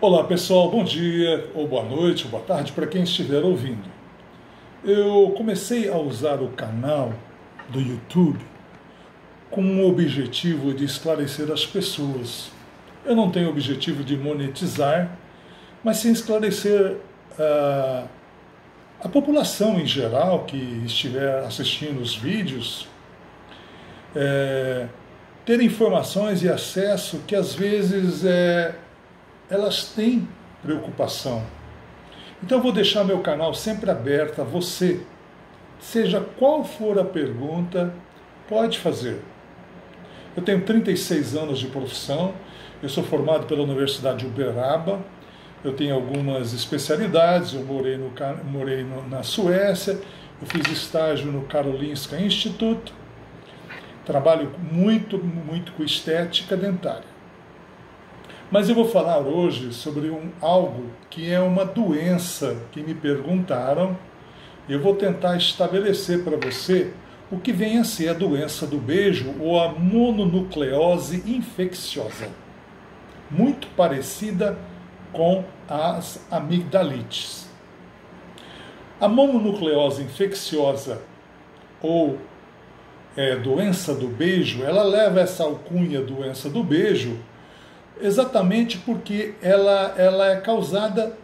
Olá pessoal, bom dia, ou boa noite, ou boa tarde para quem estiver ouvindo. Eu comecei a usar o canal do YouTube com o objetivo de esclarecer as pessoas. Eu não tenho o objetivo de monetizar, mas sim esclarecer a população em geral que estiver assistindo os vídeos, ter informações e acesso que às vezes elas têm preocupação. Então eu vou deixar meu canal sempre aberto a você. Seja qual for a pergunta, pode fazer. Eu tenho 36 anos de profissão, eu sou formado pela Universidade de Uberaba, eu tenho algumas especialidades, eu morei na Suécia, eu fiz estágio no Karolinska Institute, trabalho muito com estética dentária. Mas eu vou falar hoje sobre algo que é uma doença que me perguntaram. Eu vou tentar estabelecer para você o que vem a ser a doença do beijo ou a mononucleose infecciosa. Muito parecida com as amigdalites. A mononucleose infecciosa ou doença do beijo, ela leva essa alcunha doença do beijo exatamente porque ela é causada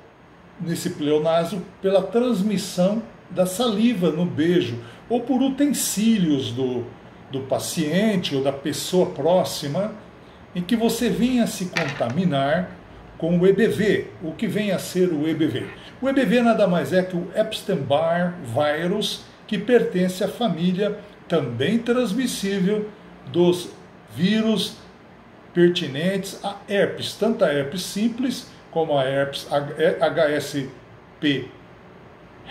nesse pleonasmo pela transmissão da saliva no beijo ou por utensílios do paciente ou da pessoa próxima em que você venha se contaminar com o EBV. O que vem a ser o EBV? O EBV nada mais é que o Epstein-Barr vírus, que pertence à família também transmissível dos vírus pertinentes a herpes, tanto a herpes simples como a herpes HSP,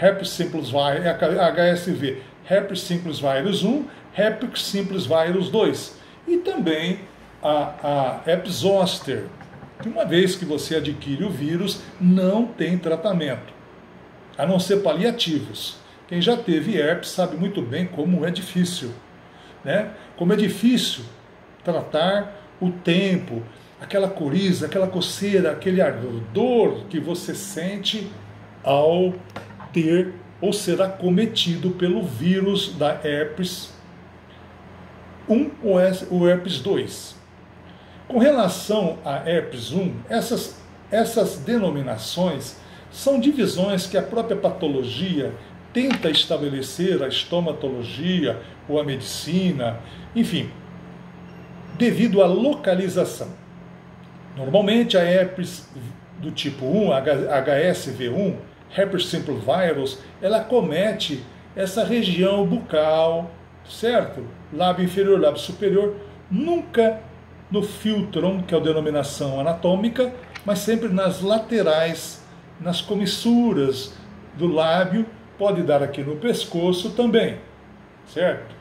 herpes simples HSV, herpes simples vírus 1, herpes simples vírus 2 e também a herpes zoster, que uma vez que você adquire o vírus não tem tratamento, a não ser paliativos. Quem já teve herpes sabe muito bem como é difícil, né? Como é difícil tratar o tempo, aquela coriza, aquela coceira, aquele ardor que você sente ao ter ou ser acometido pelo vírus da herpes 1 ou o herpes 2. Com relação a herpes 1, essas denominações são divisões que a própria patologia tenta estabelecer, a estomatologia ou a medicina, enfim, devido à localização. Normalmente a herpes do tipo 1, HSV1, herpes simple virus, ela acomete essa região bucal, certo? Lábio inferior, lábio superior, nunca no filtrum, que é a denominação anatômica, mas sempre nas laterais, nas comissuras do lábio, pode dar aqui no pescoço também, certo?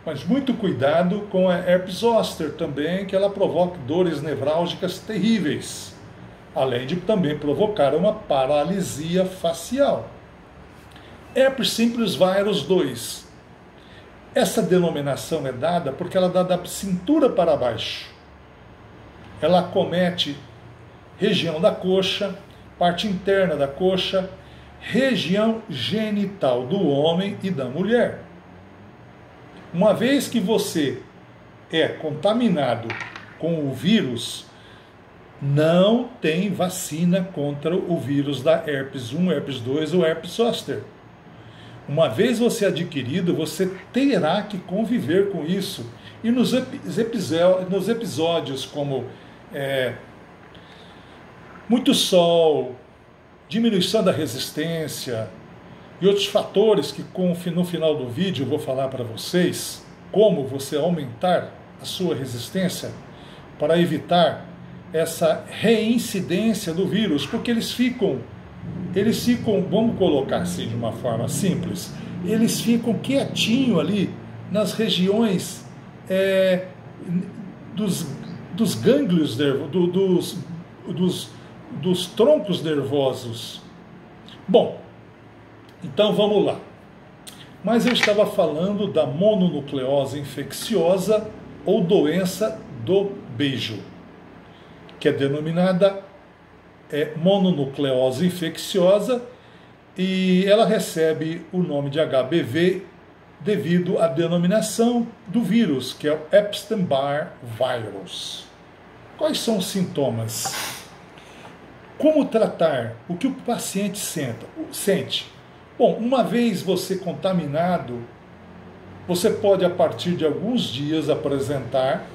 Mas muito cuidado com a herpes zoster também, que ela provoca dores nevrálgicas terríveis, além de também provocar uma paralisia facial. Herpes simples vírus 2. Essa denominação é dada porque ela dá da cintura para baixo. Ela acomete região da coxa, parte interna da coxa, região genital do homem e da mulher. Uma vez que você é contaminado com o vírus, não tem vacina contra o vírus da herpes 1, herpes 2 ou herpes zoster. Uma vez você adquirido, você terá que conviver com isso. E nos episódios como muito sol, diminuição da resistência e outros fatores que no final do vídeo eu vou falar para vocês como você aumentar a sua resistência para evitar essa reincidência do vírus, porque eles ficam, vamos colocar assim de uma forma simples, eles ficam quietinho ali nas regiões dos gânglios, dos troncos nervosos. Bom, então vamos lá. Mas eu estava falando da mononucleose infecciosa ou doença do beijo, que é denominada mononucleose infecciosa, e ela recebe o nome de HBV devido à denominação do vírus, que é o Epstein-Barr virus. Quais são os sintomas? Como tratar? O que o paciente sente? Bom, uma vez você contaminado, você pode, a partir de alguns dias, apresentar,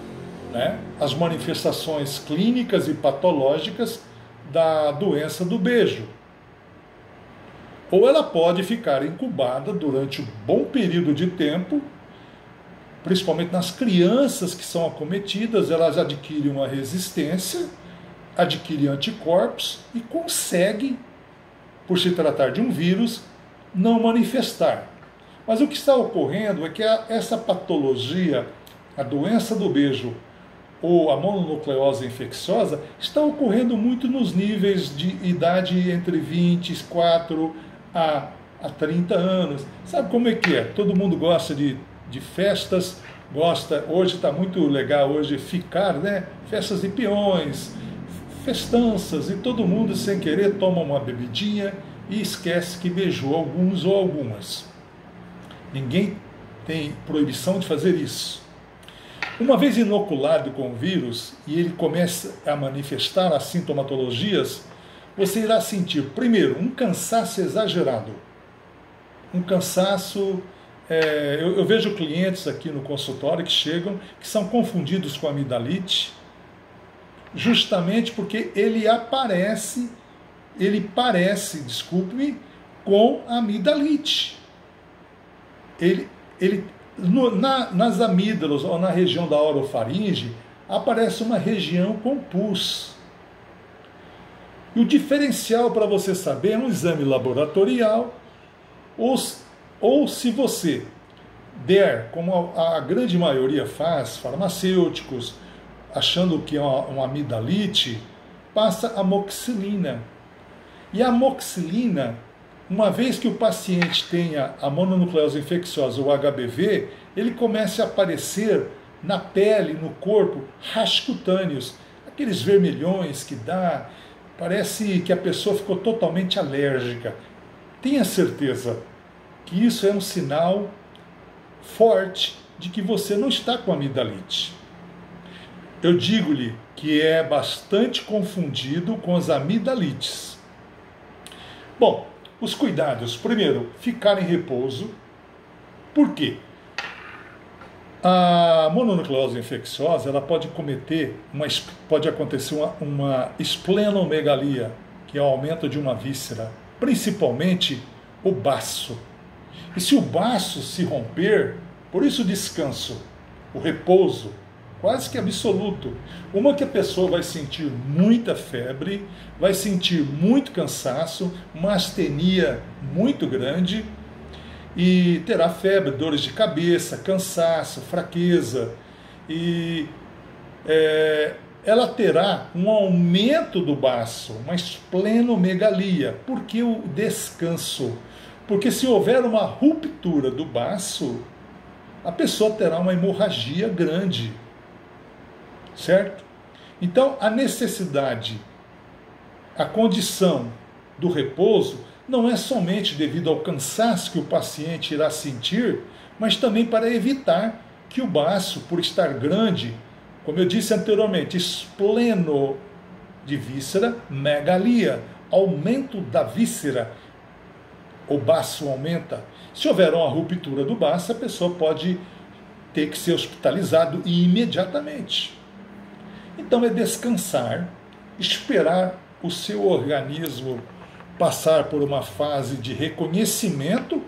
né, as manifestações clínicas e patológicas da doença do beijo. Ou ela pode ficar incubada durante um bom período de tempo, principalmente nas crianças que são acometidas, elas adquirem uma resistência, adquirem anticorpos e conseguem, por se tratar de um vírus, não manifestar. Mas o que está ocorrendo é que essa patologia, a doença do beijo ou a mononucleose infecciosa, está ocorrendo muito nos níveis de idade entre 24 a 30 anos. Sabe como é que é? Todo mundo gosta de festas, hoje está muito legal, hoje ficar, né? Festas de peões, festanças, e todo mundo sem querer toma uma bebidinha e esquece que beijou alguns ou algumas. Ninguém tem proibição de fazer isso. Uma vez inoculado com o vírus e ele começa a manifestar as sintomatologias, você irá sentir, primeiro, um cansaço exagerado. Um cansaço... eu vejo clientes aqui no consultório que chegam, que são confundidos com amidalite, justamente porque ele parece, desculpe-me, com amidalite. Nas amígdalas ou na região da orofaringe aparece uma região com pus. E o diferencial para você saber é um exame laboratorial, ou se você der, como a grande maioria faz, farmacêuticos, achando que é uma amidalite, passa amoxicilina. E a amoxicilina, uma vez que o paciente tenha a mononucleose infecciosa ou HBV, ele começa a aparecer na pele, no corpo, rachos cutâneos, aqueles vermelhões que dá, parece que a pessoa ficou totalmente alérgica. Tenha certeza que isso é um sinal forte de que você não está com amidalite. Eu digo-lhe que é bastante confundido com as amidalites. Bom, os cuidados. Primeiro, ficar em repouso. Por quê? A mononucleose infecciosa, ela pode acontecer uma esplenomegalia, que é o aumento de uma víscera, principalmente o baço. E se o baço se romper, por isso o descanso, o repouso, quase que absoluto. Uma que a pessoa vai sentir muita febre, vai sentir muito cansaço, uma astenia muito grande, e terá febre, dores de cabeça, cansaço, fraqueza, e ela terá um aumento do baço, uma esplenomegalia. Por que o descanso? Porque se houver uma ruptura do baço, a pessoa terá uma hemorragia grande, certo? Então, a necessidade, a condição do repouso não é somente devido ao cansaço que o paciente irá sentir, mas também para evitar que o baço, por estar grande, como eu disse anteriormente, espleno de víscera, megalia, aumento da víscera, o baço aumenta. Se houver uma ruptura do baço, a pessoa pode ter que ser hospitalizado imediatamente. Então é descansar, esperar o seu organismo passar por uma fase de reconhecimento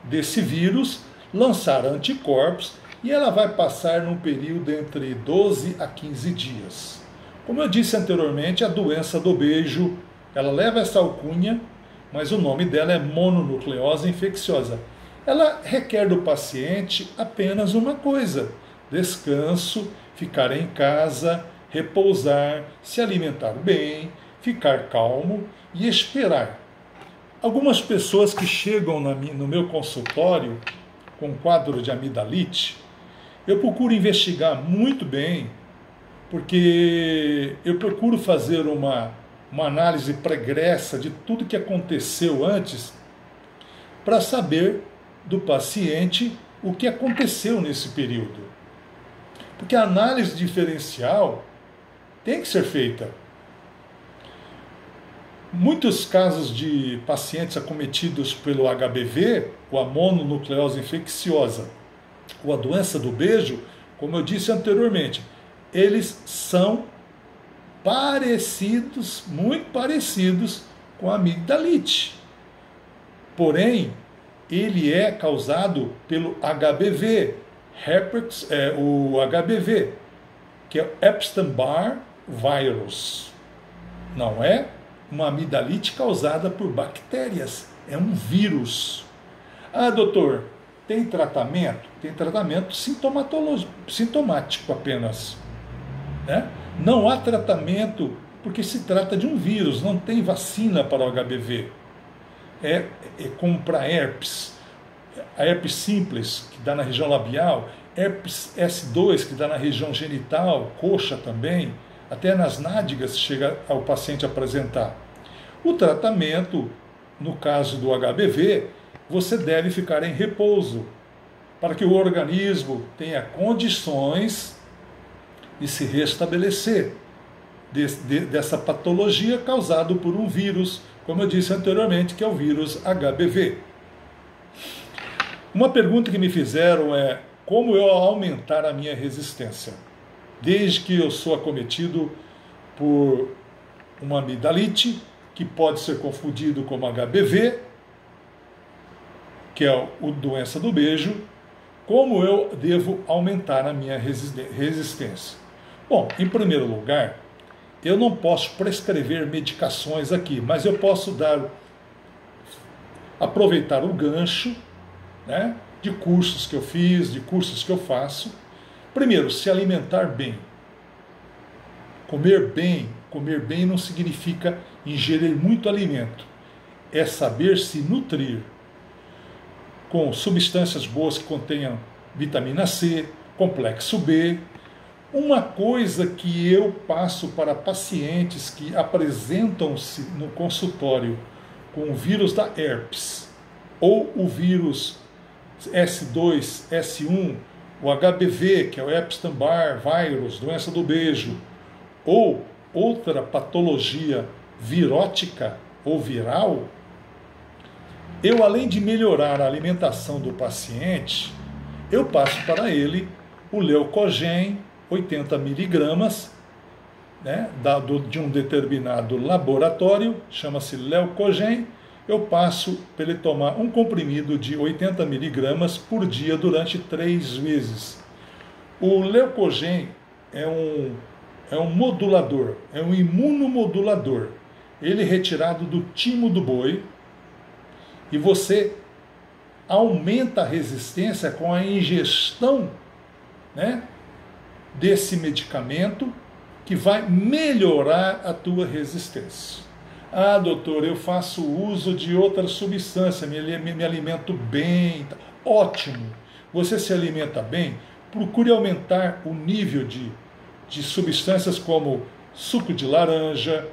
desse vírus, lançar anticorpos, e ela vai passar num período entre 12 a 15 dias. Como eu disse anteriormente, a doença do beijo, ela leva essa alcunha, mas o nome dela é mononucleose infecciosa. Ela requer do paciente apenas uma coisa: descanso, ficar em casa, repousar, se alimentar bem, ficar calmo e esperar. Algumas pessoas que chegam no meu consultório com quadro de amidalite, eu procuro investigar muito bem, porque eu procuro fazer uma uma análise pregressa de tudo que aconteceu antes, para saber do paciente o que aconteceu nesse período. Porque a análise diferencial tem que ser feita. Muitos casos de pacientes acometidos pelo HBV, ou a mononucleose infecciosa, ou a doença do beijo, como eu disse anteriormente, eles são parecidos, muito parecidos com a amigdalite. Porém, ele é causado pelo HBV, o HBV, que é o Epstein-Barr virus. Não é uma amigdalite causada por bactérias, é um vírus. Ah, doutor, tem tratamento? Tem tratamento sintomático apenas, né? Não há tratamento porque se trata de um vírus, não tem vacina para o HBV. É como para herpes, a herpes simples, que dá na região labial, herpes S2, que dá na região genital, coxa também, até nas nádegas chega ao paciente apresentar. O tratamento, no caso do HBV, você deve ficar em repouso, para que o organismo tenha condições de se restabelecer dessa patologia causada por um vírus, como eu disse anteriormente, que é o vírus HBV. Uma pergunta que me fizeram é: como eu aumentar a minha resistência? Desde que eu sou acometido por uma amigdalite, que pode ser confundido como HBV, que é a doença do beijo, como eu devo aumentar a minha resistência? Bom, em primeiro lugar, eu não posso prescrever medicações aqui, mas eu posso aproveitar o gancho, né, de cursos que eu fiz, de cursos que eu faço. Primeiro, se alimentar bem. Comer bem não significa ingerir muito alimento. É saber se nutrir com substâncias boas que contenham vitamina C, complexo B. Uma coisa que eu passo para pacientes que apresentam-se no consultório com o vírus da herpes, ou o vírus S2, S1, o HBV, que é o Epstein-Barr virus, doença do beijo, ou outra patologia virótica ou viral, eu, além de melhorar a alimentação do paciente, eu passo para ele o Leucogen, 80 miligramas, né, de um determinado laboratório, chama-se Leucogen. Eu passo para ele tomar um comprimido de 80 miligramas por dia durante 3 meses. O Leucogen é um modulador, é um imunomodulador. Ele é retirado do timo do boi e você aumenta a resistência com a ingestão, né, desse medicamento, que vai melhorar a tua resistência. Ah, doutor, eu faço uso de outra substância, me alimento bem. Ótimo! Você se alimenta bem, procure aumentar o nível de substâncias como suco de laranja,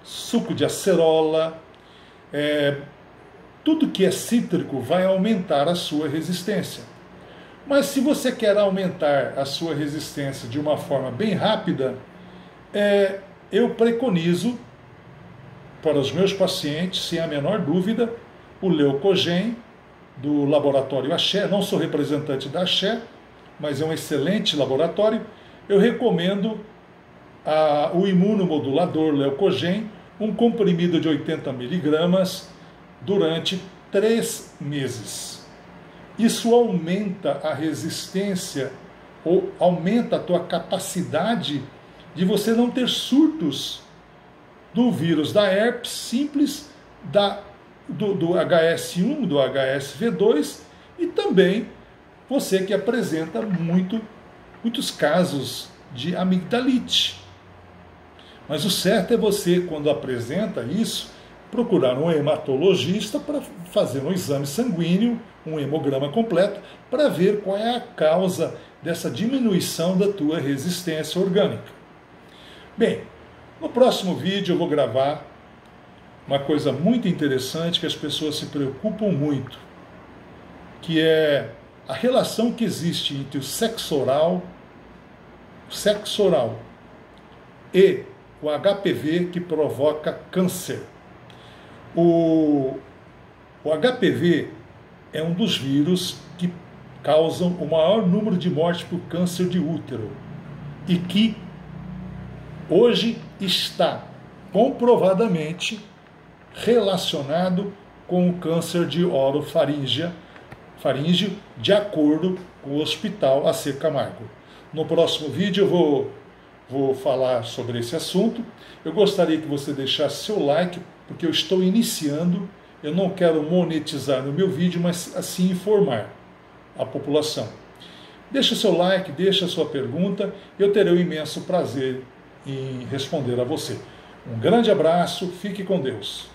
suco de acerola. Tudo que é cítrico vai aumentar a sua resistência. Mas se você quer aumentar a sua resistência de uma forma bem rápida, eu preconizo para os meus pacientes, sem a menor dúvida, o Leucogen do laboratório Axé. Não sou representante da Axé, mas é um excelente laboratório. Eu recomendo o imunomodulador Leucogen, um comprimido de 80 miligramas durante 3 meses. Isso aumenta a resistência, ou aumenta a tua capacidade de você não ter surtos do vírus da herpes simples, do HS1, do HSV2, e também você que apresenta muitos casos de amigdalite. Mas o certo é você, quando apresenta isso, procurar um hematologista para fazer um exame sanguíneo, um hemograma completo, para ver qual é a causa dessa diminuição da tua resistência orgânica. Bem, No próximo vídeo eu vou gravar uma coisa muito interessante que as pessoas se preocupam muito, que é a relação que existe entre o sexo oral e o HPV que provoca câncer. O HPV é um dos vírus que causam o maior número de mortes por câncer de útero e que hoje está comprovadamente relacionado com o câncer de orofaríngeo, de acordo com o Hospital AC Camargo. No próximo vídeo eu vou falar sobre esse assunto. Eu gostaria que você deixasse seu like, porque eu estou iniciando, eu não quero monetizar no meu vídeo, mas assim informar a população. Deixa seu like, deixa sua pergunta, eu terei um imenso prazer em responder a você. Um grande abraço, fique com Deus.